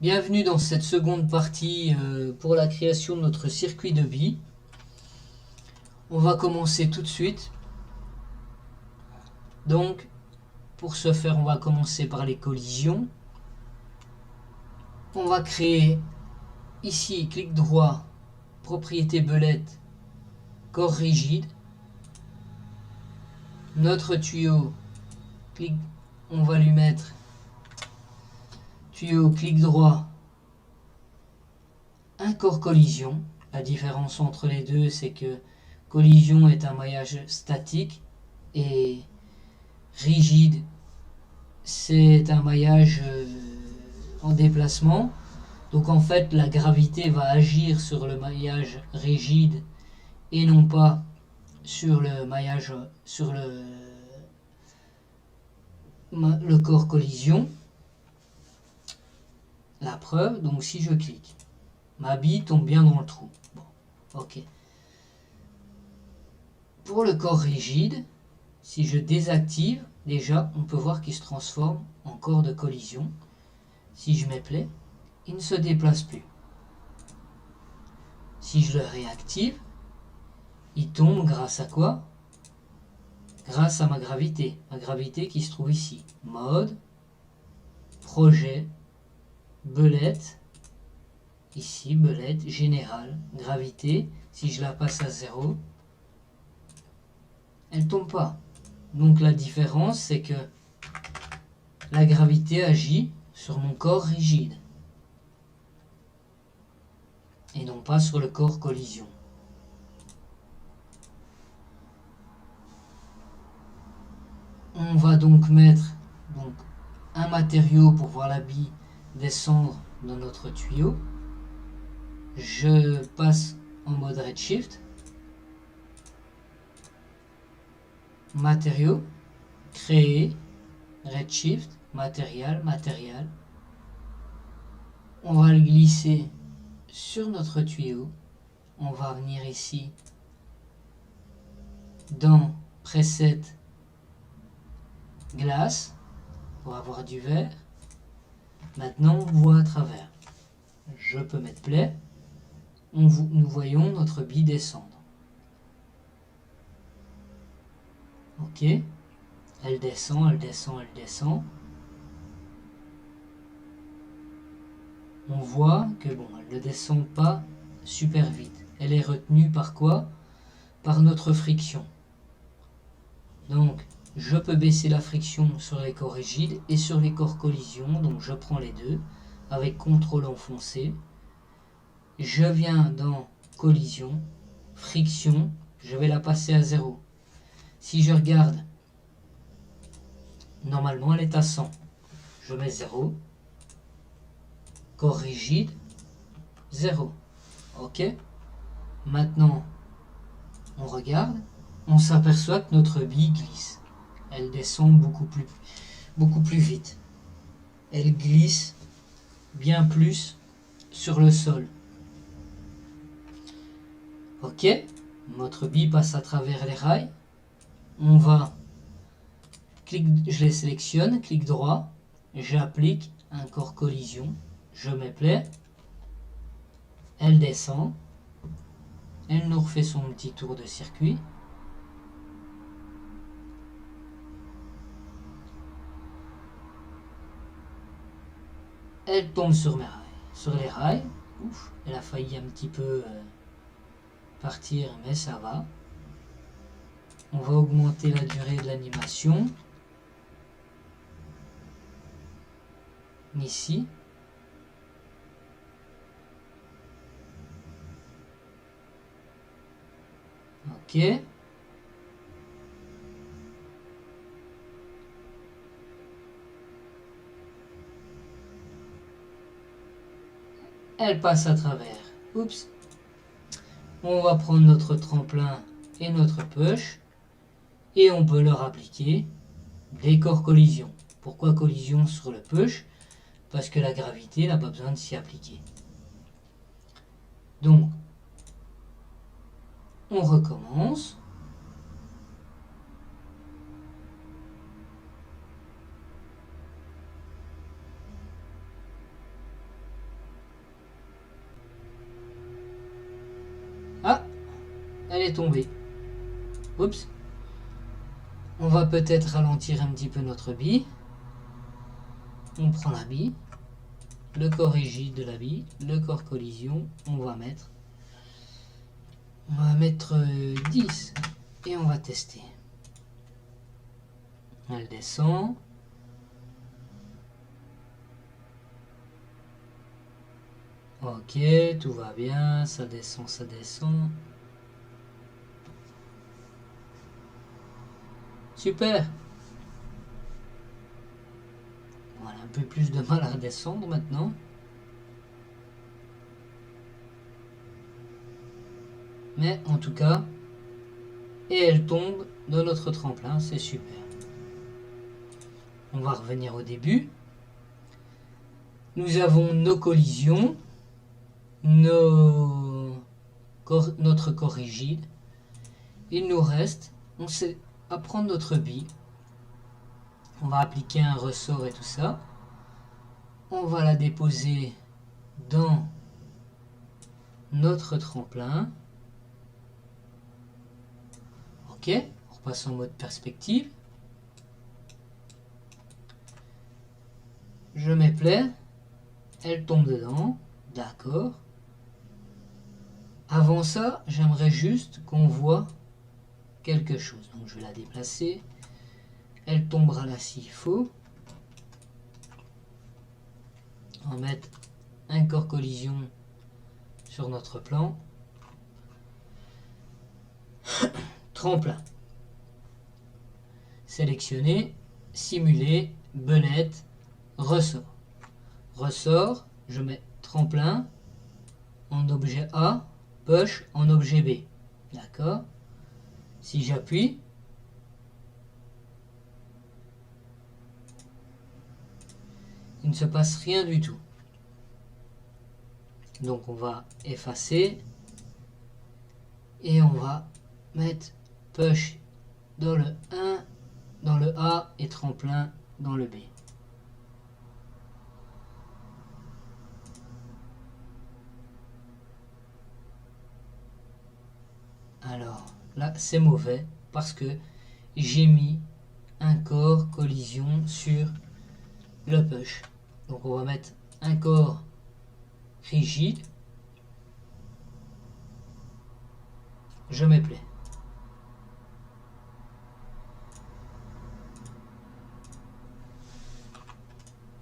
Bienvenue dans cette seconde partie pour la création de notre circuit de vie. On va commencer tout de suite. Donc, pour ce faire, on va commencer par les collisions. On va créer ici, clic droit, propriété belette, corps rigide. Notre tuyau, on va lui mettre tuyau, clic droit, un corps collision. La différence entre les deux, c'est que collision est un maillage statique et rigide, c'est un maillage en déplacement. Donc en fait, la gravité va agir sur le maillage rigide et non pas sur le maillage, sur le corps collision. La preuve, donc si je clique, ma bille tombe bien dans le trou. Bon, ok. Pour le corps rigide, si je désactive, déjà, on peut voir qu'il se transforme en corps de collision. Si je mets play, il ne se déplace plus. Si je le réactive, il tombe grâce à quoi? Grâce à ma gravité qui se trouve ici. Mode, projet, belette, ici belette, générale, gravité. Si je la passe à 0, elle ne tombe pas. Donc la différence, c'est que la gravité agit sur mon corps rigide et non pas sur le corps collision. On va donc mettre un matériau pour voir la bille descendre dans notre tuyau. Je passe en mode Redshift. Matériaux, créer, Redshift, matériel. On va le glisser sur notre tuyau. On va venir ici dans Preset glace pour avoir du vert. Maintenant, on voit à travers. Je peux mettre play. Nous voyons notre bille descendre. Ok. Elle descend. On voit que bon, elle ne descend pas super vite. Elle est retenue par quoi? Par notre friction. Donc, je peux baisser la friction sur les corps rigides et sur les corps collision. Donc, je prends les deux avec CTRL enfoncé. Je viens dans collision, friction, je vais la passer à 0. Si je regarde, normalement elle est à 100. Je mets 0. Corps rigide, 0. Ok. Maintenant, on regarde, on s'aperçoit que notre bille glisse. Elle descend beaucoup plus vite. Elle glisse bien plus sur le sol. Ok, notre bille passe à travers les rails. On va, je les sélectionne, clic droit, j'applique un corps collision, je mets play, elle descend, elle nous refait son petit tour de circuit. Elle tombe sur les rails. Ouf, elle a failli un petit peu partir, mais ça va. On va augmenter la durée de l'animation. Ici. Ok. Elle passe à travers. Oups. On va prendre notre tremplin et notre push et on peut leur appliquer des corps collision. Pourquoi collision sur le push? Parce que la gravité n'a pas besoin de s'y appliquer. Donc, on recommence. elle est tombée. Oups. On va peut-être ralentir un petit peu notre bille. On prend la bille, le corps rigide de la bille, le corps collision, on va mettre 10 et on va tester. Elle descend. Ok, tout va bien, ça descend, ça descend. Super. Voilà, un peu plus de mal à redescendre maintenant. Mais en tout cas, et elle tombe de notre tremplin, c'est super. On va revenir au début. Nous avons nos collisions, notre corps rigide. Il nous reste, on sait, à prendre notre bille. On va appliquer un ressort et tout ça. On va la déposer dans notre tremplin. Ok, on repasse en mode perspective. Je mets play. Elle tombe dedans. D'accord. Avant ça, j'aimerais juste qu'on voit quelque chose. Donc je vais la déplacer. Elle tombera là s'il faut. On va mettre un corps collision sur notre plan. Tremplin. Sélectionner, simuler, belette, ressort. Ressort, je mets tremplin en objet A, push en objet B. D'accord. Si j'appuie, il ne se passe rien du tout. Donc on va effacer et on va mettre push dans le 1, dans le A et tremplin dans le B. Alors là c'est mauvais parce que j'ai mis un corps collision sur le push. Donc on va mettre un corps rigide. Je mets play.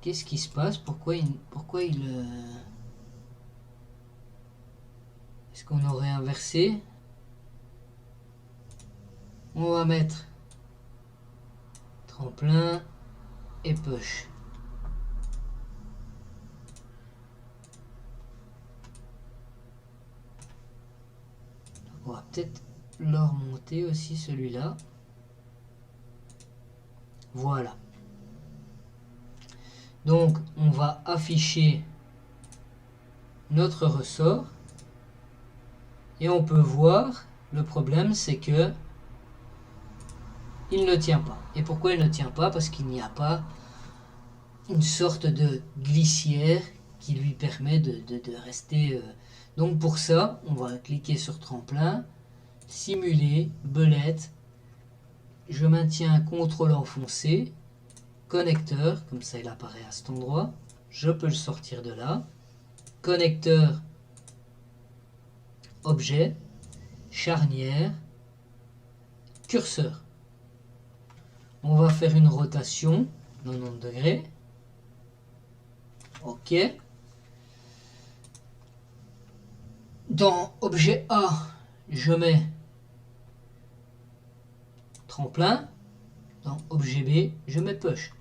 Qu'est-ce qui se passe? Pourquoi il est-ce qu'on aurait inversé? On va mettre tremplin et push. On va peut-être le remonter aussi celui-là. Voilà. Donc on va afficher notre ressort et on peut voir le problème c'est que il ne tient pas. Et pourquoi il ne tient pas? Parce qu'il n'y a pas une sorte de glissière qui lui permet de rester. Donc pour ça, on va cliquer sur tremplin, simuler, belette. Je maintiens CTRL enfoncé, connecteur, comme ça il apparaît à cet endroit. Je peux le sortir de là. Connecteur, objet, charnière, curseur. On va faire une rotation 90 degrés. OK. Dans objet A, je mets tremplin. Dans objet B, je mets push.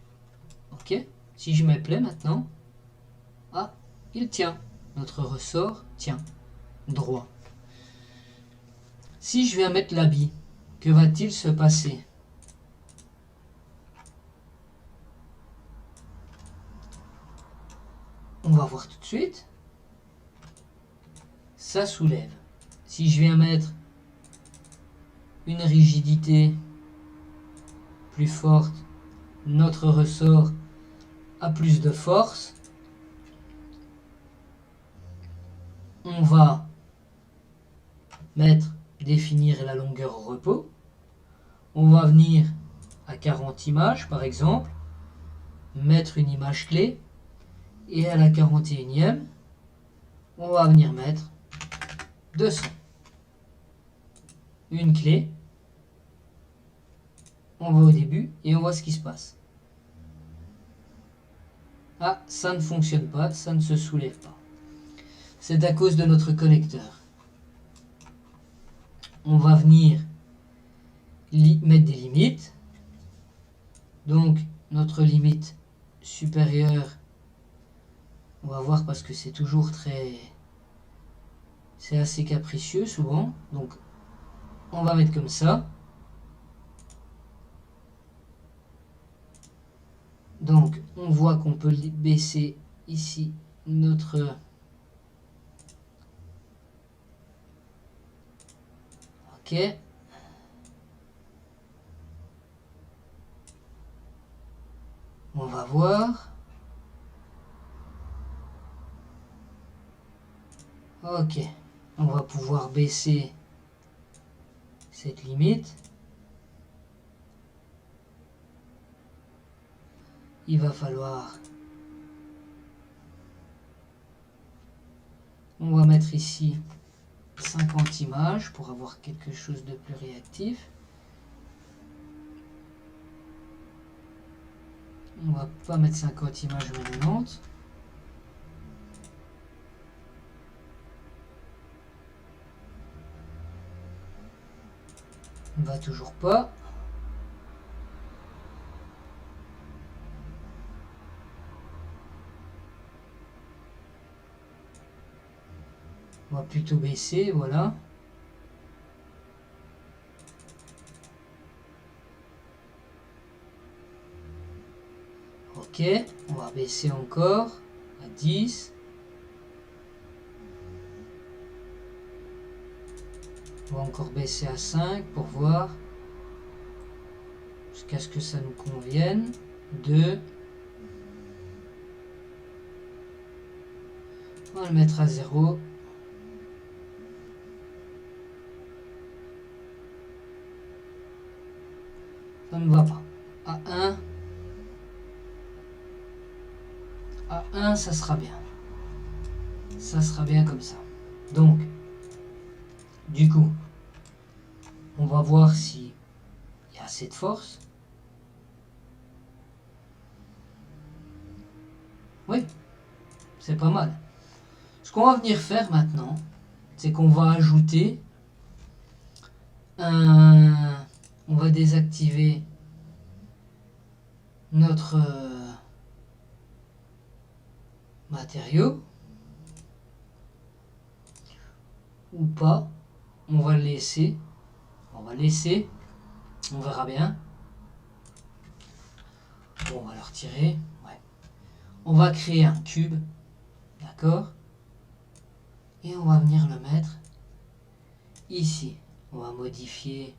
OK. Si je mets play maintenant, ah, il tient. Notre ressort tient droit. Si je viens mettre l'habit, que va-t-il se passer? On va voir tout de suite. Ça soulève. Si je viens mettre une rigidité plus forte, notre ressort a plus de force. On va définir définir la longueur au repos. On va venir à 40 images par exemple, mettre une image clé, et à la 41e, on va venir mettre 200. Une clé, on va au début et on voit ce qui se passe. Ah, ça ne fonctionne pas, ça ne se soulève pas. C'est à cause de notre connecteur. On va venir mettre des limites. Donc, notre limite supérieure, on va voir parce que c'est toujours c'est assez capricieux souvent. Donc, on va mettre comme ça. Donc, on voit qu'on peut baisser ici notre... Ok. On va voir. Ok. On va pouvoir baisser cette limite. Il va falloir... On va mettre ici 50 images pour avoir quelque chose de plus réactif. On va pas mettre 50 images mais 90. On va toujours pas. On va plutôt baisser, voilà. Ok, on va baisser encore à 10. On va encore baisser à 5 pour voir. Jusqu'à ce que ça nous convienne. 2. On va le mettre à 0. Ça ne va pas. À 1. À 1, ça sera bien. Ça sera bien comme ça. Donc, du coup, on va voir s'il y a assez de force. Oui, c'est pas mal. Ce qu'on va venir faire maintenant, c'est qu'on va ajouter un... On va désactiver notre matériau. Ou pas. On va le laisser. On va laisser. On verra bien. Bon, on va le retirer. Ouais. On va créer un cube. D'accord? Et on va venir le mettre ici. On va modifier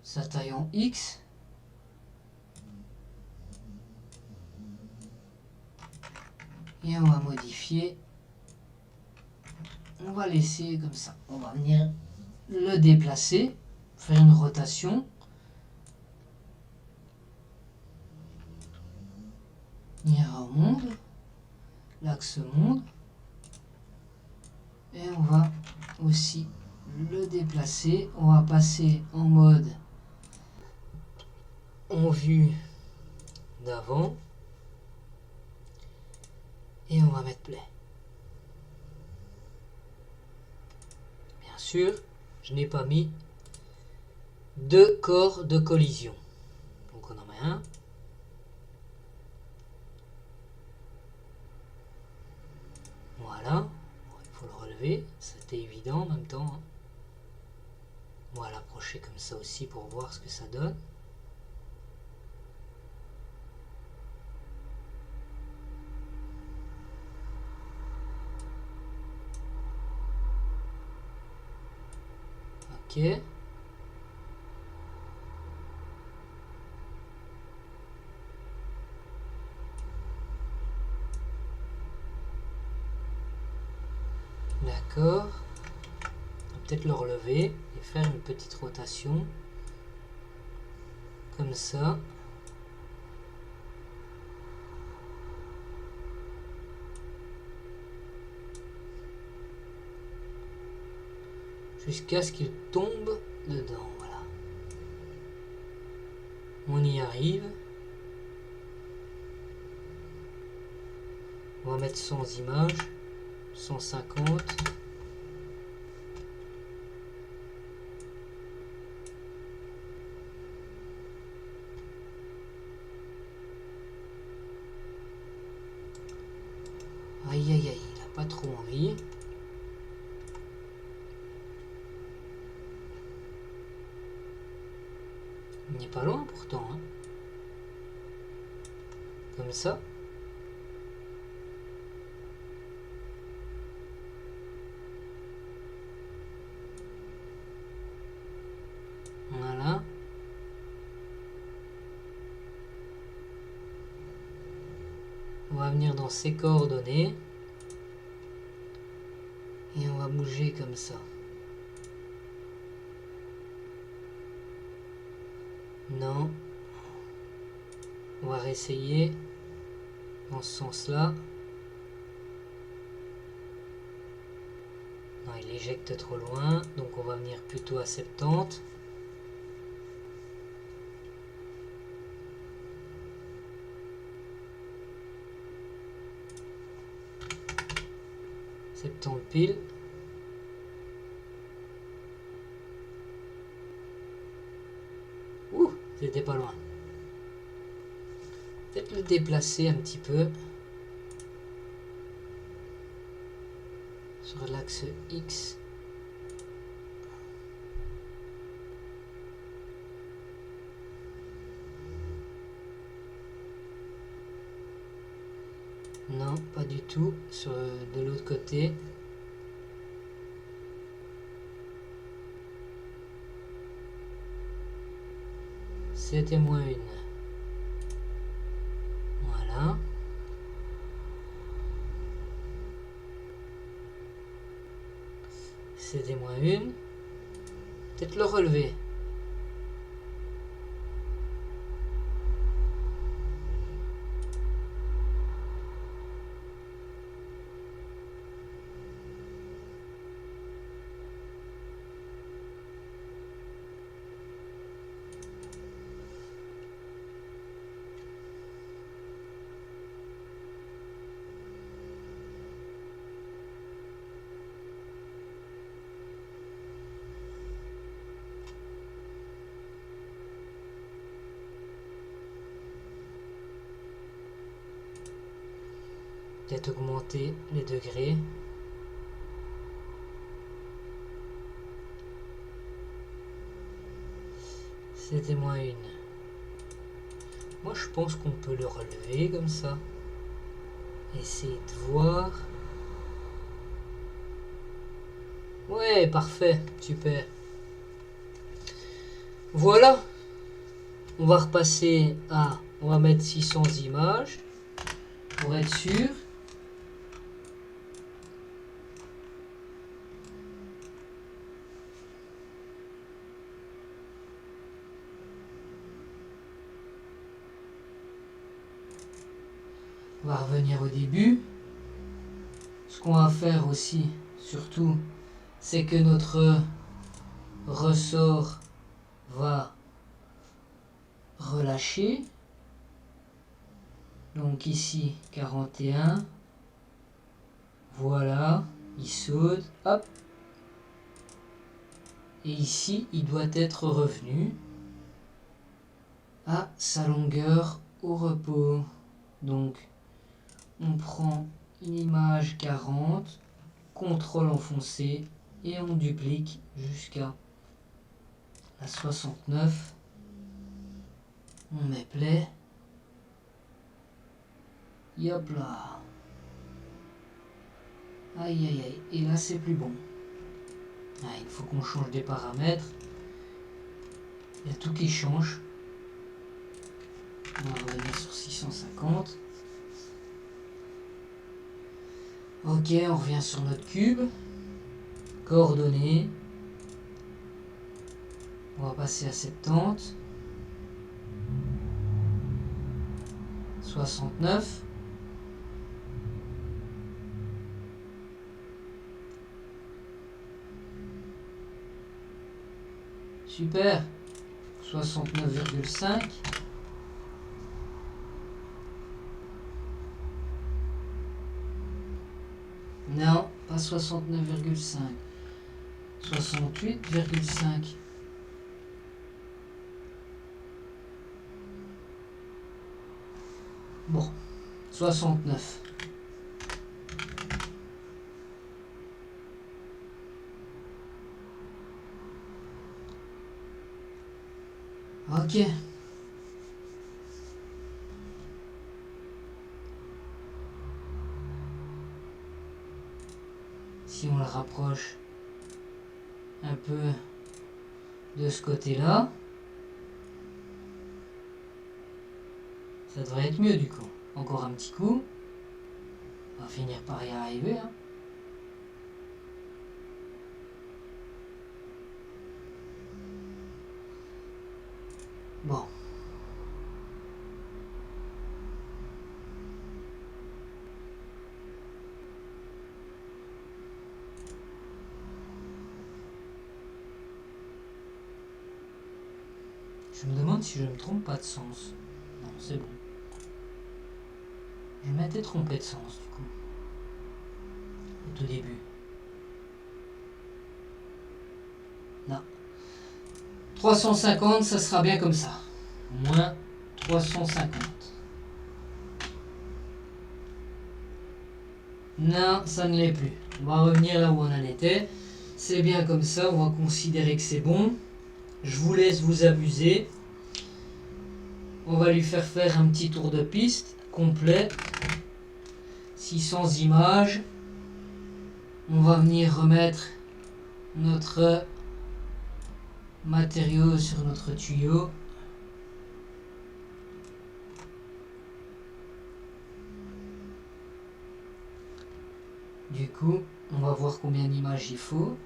sa taille en X. Et on va modifier. On va laisser comme ça. On va venir le déplacer. Faire une rotation. Venir au monde. L'axe monde. Et on va aussi le déplacer. On va passer en mode en vue d'avant. Et on va mettre play. Bien sûr, je n'ai pas mis 2 corps de collision. Donc on en met un. Voilà. Il faut le relever. C'était évident en même temps. On va l'approcher comme ça aussi pour voir ce que ça donne. Ok. D'accord. peut-être le relever et faire une petite rotation. Comme ça. Jusqu'à ce qu'il tombe dedans. Voilà. On y arrive. On va mettre 100 images. 150. Aïe aïe aïe, il n'a pas trop envie. Il n'est pas loin pourtant. Hein. Comme ça. Voilà. On va venir dans ses coordonnées. Et on va bouger comme ça. Non. On va réessayer dans ce sens-là. Non, il éjecte trop loin. Donc on va venir plutôt à 70. Pile. Ouh, c'était pas loin. Peut-être le déplacer un petit peu sur l'axe X. Non, pas du tout. Sur de l'autre côté. C'était -1. Voilà. C'était -1. Peut-être le relever. Peut-être augmenter les degrés. C'était -1. Moi je pense qu'on peut le relever comme ça. Essayer de voir. Ouais, parfait, super. Voilà. On va repasser à... On va mettre 600 images. Pour être sûr. On va revenir au début. Ce qu'on va faire aussi, surtout, c'est que notre ressort va relâcher. Donc ici, 41. Voilà, il saute. Hop. Et ici, il doit être revenu à sa longueur au repos. Donc, on prend une image 40, contrôle enfoncé, et on duplique jusqu'à la 69. On met play. Et hop là. Aïe aïe aïe. Et là c'est plus bon. Ah, il faut qu'on change des paramètres. Il y a tout qui change. On va revenir sur 650. Ok, on revient sur notre cube. Coordonnées. On va passer à 70. 69. Super. 69,5. Non, pas 69,5. 68,5. Bon, 69. Ok. Si on le rapproche un peu de ce côté-là, ça devrait être mieux du coup. Encore un petit coup. On va finir par y arriver. Hein. Bon. Je me demande si je ne me trompe pas de sens. Non, c'est bon. Je m'étais trompé de sens du coup. Au tout début. Non. 350, ça sera bien comme ça. Moins 350. Non, ça ne l'est plus. On va revenir là où on en était. C'est bien comme ça, on va considérer que c'est bon. Je vous laisse vous amuser. On va lui faire faire un petit tour de piste complet. 600 images. On va venir remettre notre matériau sur notre tuyau. Du coup, on va voir combien d'images il faut.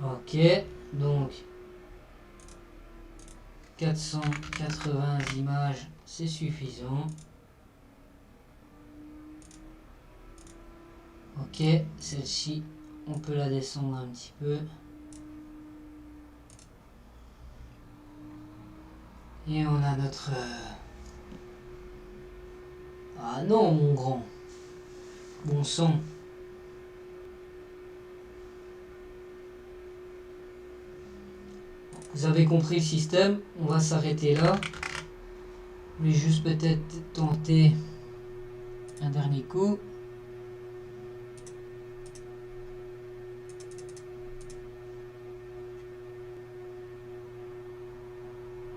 Ok, donc 480 images, c'est suffisant. Ok, celle-ci, on peut la descendre un petit peu. Et on a notre... Ah non, mon grand. Bon sang. Vous avez compris le système, on va s'arrêter là. Je vais juste peut-être tenter un dernier coup.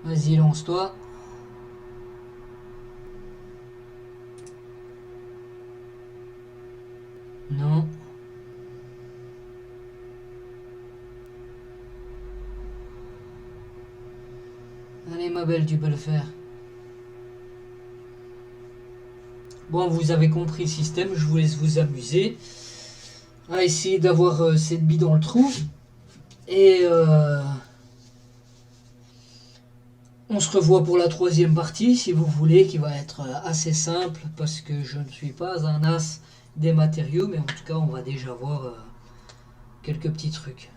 Vas-y, lance-toi. Non. Allez ma belle, tu peux le faire. Bon, vous avez compris le système, je vous laisse vous amuser à essayer d'avoir cette bille dans le trou. Et on se revoit pour la troisième partie, si vous voulez, qui va être assez simple, parce que je ne suis pas un as des matériaux, mais en tout cas, on va déjà voir quelques petits trucs.